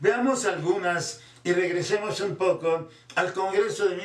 Veamos algunas y regresemos un poco al Congreso de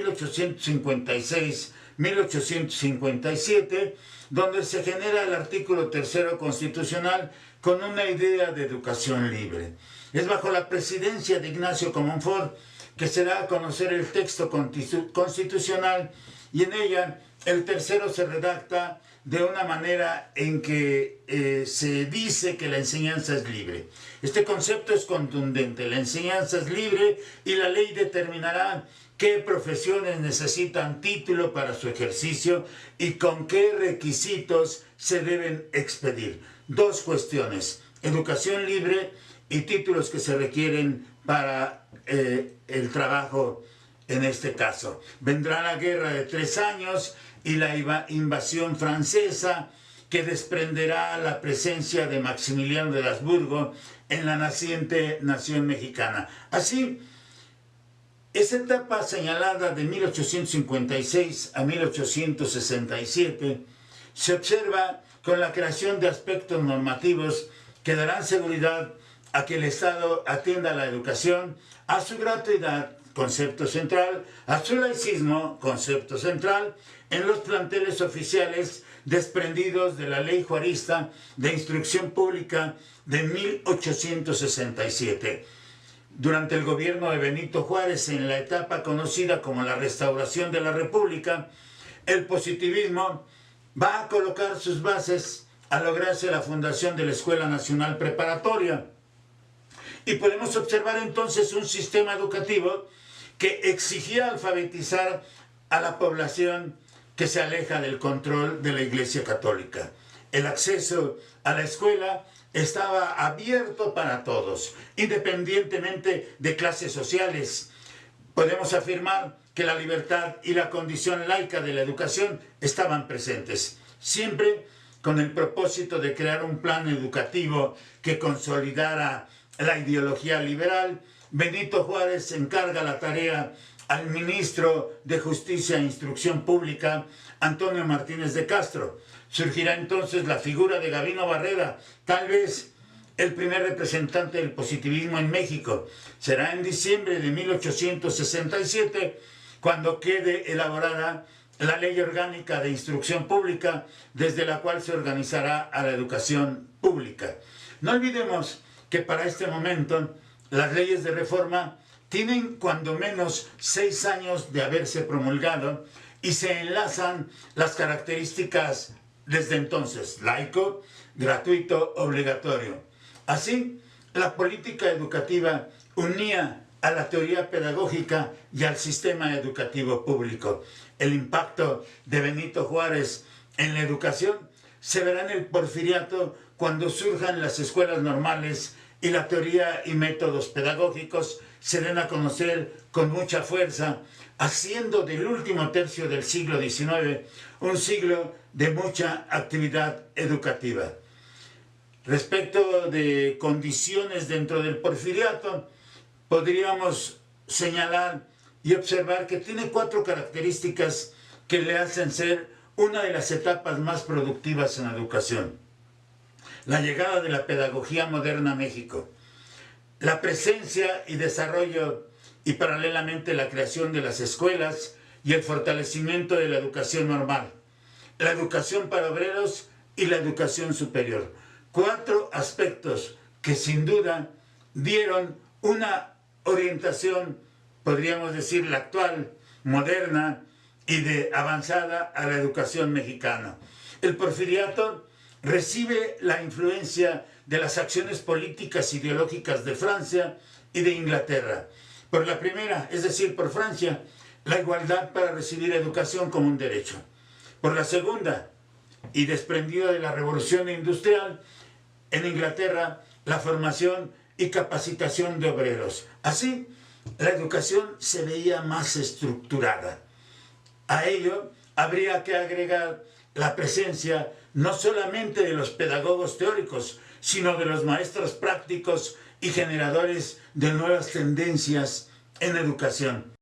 1856-1857, donde se genera el artículo tercero constitucional con una idea de educación libre. Es bajo la presidencia de Ignacio Comonfort que se da a conocer el texto constitucional, y en ella el tercero se redacta de una manera en que se dice que la enseñanza es libre. Este concepto es contundente: la enseñanza es libre y la ley determinará qué profesiones necesitan título para su ejercicio y con qué requisitos se deben expedir. Dos cuestiones: educación libre y títulos que se requieren para el trabajo. En este caso, vendrá la guerra de 3 años y la invasión francesa, que desprenderá la presencia de Maximiliano de Habsburgo en la naciente nación mexicana. Así, esa etapa señalada de 1856 a 1867 se observa con la creación de aspectos normativos que darán seguridad a que el Estado atienda a la educación, a su gratuidad, concepto central, a su laicismo, concepto central, en los planteles oficiales desprendidos de la ley juarista de instrucción pública de 1867. Durante el gobierno de Benito Juárez, en la etapa conocida como la Restauración de la República, el positivismo va a colocar sus bases a lograrse la fundación de la Escuela Nacional Preparatoria. Y podemos observar entonces un sistema educativo que exigía alfabetizar a la población que se aleja del control de la Iglesia Católica. El acceso a la escuela estaba abierto para todos, independientemente de clases sociales. Podemos afirmar que la libertad y la condición laica de la educación estaban presentes, siempre con el propósito de crear un plan educativo que consolidara la ideología liberal. Benito Juárez encarga la tarea al ministro de Justicia e Instrucción Pública, Antonio Martínez de Castro. Surgirá entonces la figura de Gabino Barrera, tal vez el primer representante del positivismo en México. Será en diciembre de 1867 cuando quede elaborada la Ley Orgánica de Instrucción Pública, desde la cual se organizará a la educación pública. No olvidemos que para este momento las leyes de reforma tienen cuando menos 6 años de haberse promulgado y se enlazan las características desde entonces: laico, gratuito, obligatorio. Así, la política educativa unía a la teoría pedagógica y al sistema educativo público. El impacto de Benito Juárez en la educación se verá en el Porfiriato, cuando surjan las escuelas normales y la teoría y métodos pedagógicos se den a conocer con mucha fuerza, haciendo del último tercio del siglo XIX un siglo de mucha actividad educativa. Respecto de condiciones dentro del Porfiriato, podríamos señalar y observar que tiene 4 características que le hacen ser una de las etapas más productivas en la educación: la llegada de la pedagogía moderna a México, la presencia y desarrollo y paralelamente la creación de las escuelas y el fortalecimiento de la educación normal, la educación para obreros y la educación superior. 4 aspectos que sin duda dieron una orientación, podríamos decir la actual, moderna y de avanzada, a la educación mexicana. El Porfiriato recibe la influencia de las acciones políticas ideológicas de Francia y de Inglaterra. Por la primera, es decir, por Francia, la igualdad para recibir educación como un derecho. Por la segunda, y desprendida de la revolución industrial, en Inglaterra, la formación y capacitación de obreros. Así, la educación se veía más estructurada. A ello habría que agregar la presencia no solamente de los pedagogos teóricos, sino de los maestros prácticos y generadores de nuevas tendencias en educación.